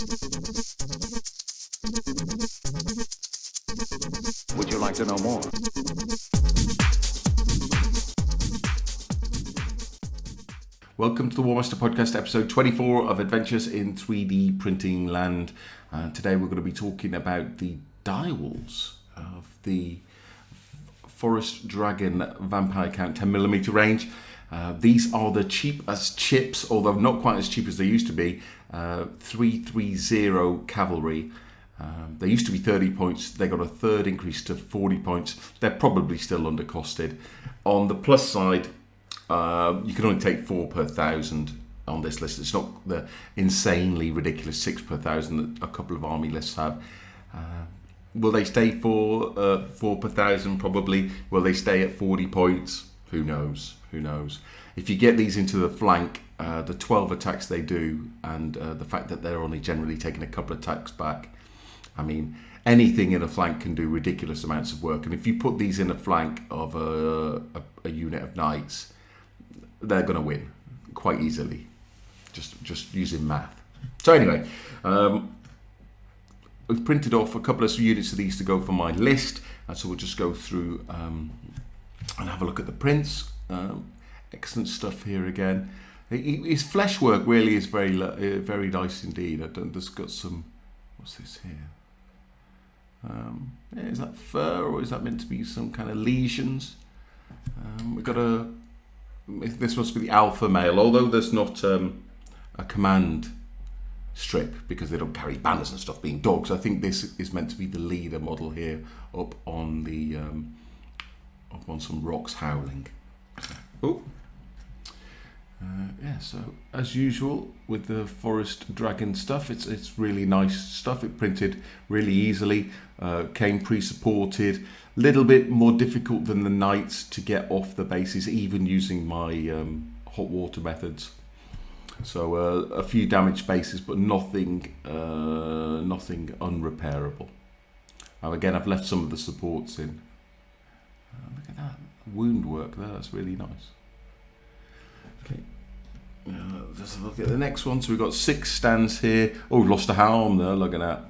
Would you like to know more? Welcome to the Warmaster Podcast, episode 24 of Adventures in 3D Printing Land. Today we're going to be talking about the dials of the Forest Dragon Vampire Count 10mm range. These are the cheap as chips, although not quite as cheap as they used to be. 330 Cavalry. They used to be 30 points. They got a third increase to 40 points. They're probably still undercosted. On the plus side, you can only take 4 per 1,000 on this list. It's not the insanely ridiculous 6 per 1,000 that a couple of army lists have. Will they stay for 4 per 1,000? Probably. Will they stay at 40 points? Who knows? Who knows? If you get these into the flank, the 12 attacks they do, and the fact that they're only generally taking a couple of attacks back, I mean, anything in a flank can do ridiculous amounts of work. And if you put these in a flank of a unit of knights, they're going to win quite easily, just using math. So anyway, we've printed off a couple of units of these to go for my list, and so we'll just go through and have a look at the prints. Excellent stuff here again. His flesh work really is very nice indeed. There's got some, what's this here? Is that fur, or is that meant to be some kind of lesions? We've got this must be the alpha male, although there's not a command strip because they don't carry banners and stuff, being dogs. I think this is meant to be the leader model here up on the up on some rocks howling. Oh. Yeah, so as usual with the Forest Dragon stuff, it's really nice stuff. It printed really easily, came pre-supported, little bit more difficult than the Knights to get off the bases, even using my hot water methods. So a few damaged bases, but nothing unrepairable. Now again, I've left some of the supports in. Look at that wound work there, that's really nice. Okay, let's have a look at the next one. So we've got 6 stands here. Oh, we've lost a helm there, look at that.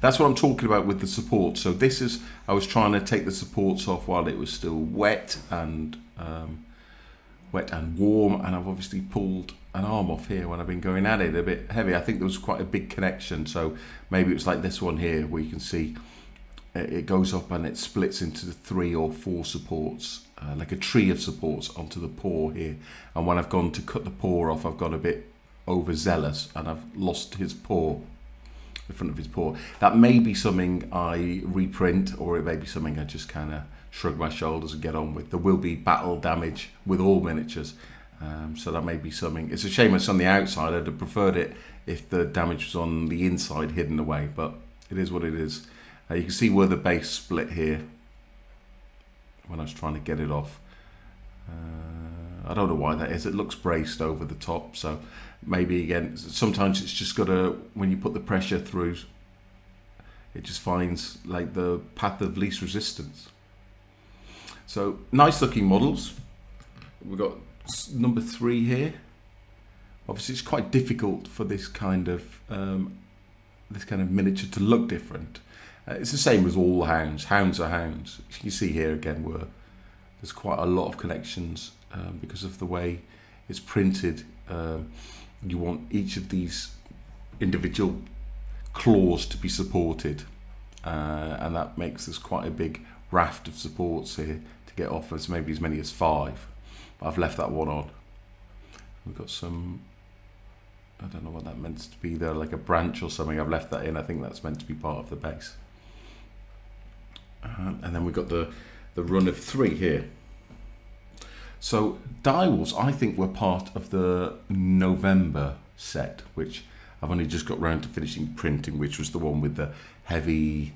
That's what I'm talking about with the support. So this is, I was trying to take the supports off while it was still wet and warm, and I've obviously pulled an arm off here when I've been going at it a bit heavy. I think there was quite a big connection, so maybe it's like this one here where you can see it goes up and it splits into 3 or 4 supports, like a tree of supports onto the paw here. And when I've gone to cut the paw off, I've got a bit overzealous and I've lost his paw, the front of his paw. That may be something I reprint, or it may be something I just kind of shrug my shoulders and get on with. There will be battle damage with all miniatures, so that may be something. It's a shame it's on the outside. I'd have preferred it if the damage was on the inside hidden away, but it is what it is. You can see where the base split here when I was trying to get it off. I don't know why that is. It looks braced over the top, so maybe again, sometimes it's just got to, when you put the pressure through, it just finds like the path of least resistance. So nice looking models. We've got number 3 here. Obviously it's quite difficult for this kind of miniature to look different. It's the same as all hounds. Hounds are hounds. You can see here again where there's quite a lot of connections because of the way it's printed. You want each of these individual claws to be supported, and that makes this quite a big raft of supports here to get off as maybe as many as 5. But I've left that one on. We've got some, I don't know what that meant to be there, like a branch or something. I've left that in. I think that's meant to be part of the base. And then we've got the run of 3 here. So dials, I think, were part of the November set, which I've only just got round to finishing printing, which was the one with the heavy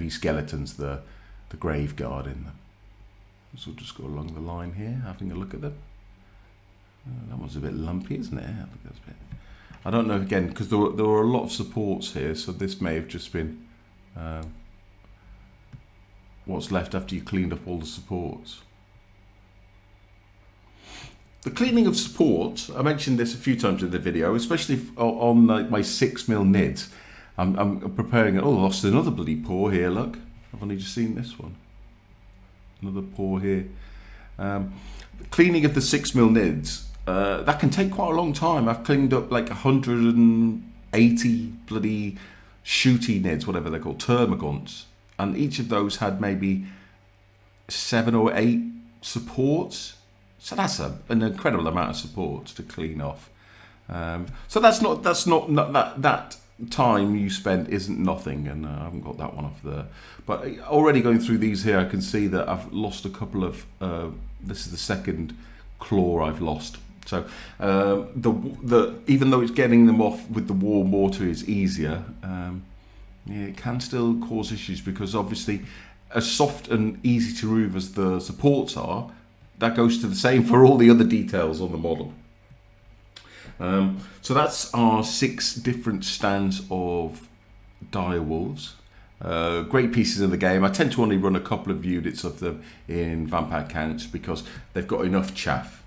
skeletons, the grave guard in them. So we'll just go along the line here, having a look at them. That one's a bit lumpy, isn't it? Yeah, look, that's a bit. I don't know, again, because there were a lot of supports here, so this may have just been what's left after you cleaned up all the supports. The cleaning of supports, I mentioned this a few times in the video, especially on like my 6mm nids. I'm preparing, oh, I lost another bloody pore here, look. I've only just seen this one. Another pore here. Cleaning of the 6mm nids, that can take quite a long time. I've cleaned up like 180 bloody shooty nids, whatever they're called, termagants. And each of those had maybe 7 or 8 supports. So that's an incredible amount of supports to clean off. So that time you spend isn't nothing, and I haven't got that one off there. But already going through these here, I can see that I've lost a couple of. This is the second claw I've lost. So even though it's getting them off with the warm water is easier, it can still cause issues, because obviously, as soft and easy to remove as the supports are, that goes to the same for all the other details on the model. So that's our 6 different stands of dire wolves. Great pieces in the game. I tend to only run a couple of units of them in vampire counts because they've got enough chaff.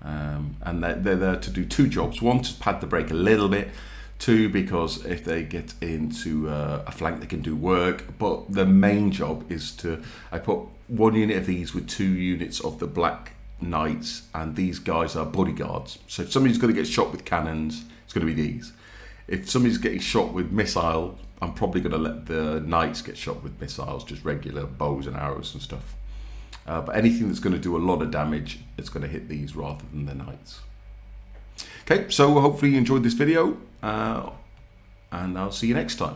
And they're there to do 2 jobs. 1, to pad the break a little bit. 2, because if they get into a flank, they can do work. But the main job is I put 1 unit of these with 2 units of the black knights, and these guys are bodyguards. So if somebody's going to get shot with cannons, it's going to be these. If somebody's getting shot with missile, I'm probably going to let the knights get shot with missiles, just regular bows and arrows and stuff. But anything that's going to do a lot of damage, it's going to hit these rather than the knights. Okay, so hopefully you enjoyed this video, and I'll see you next time.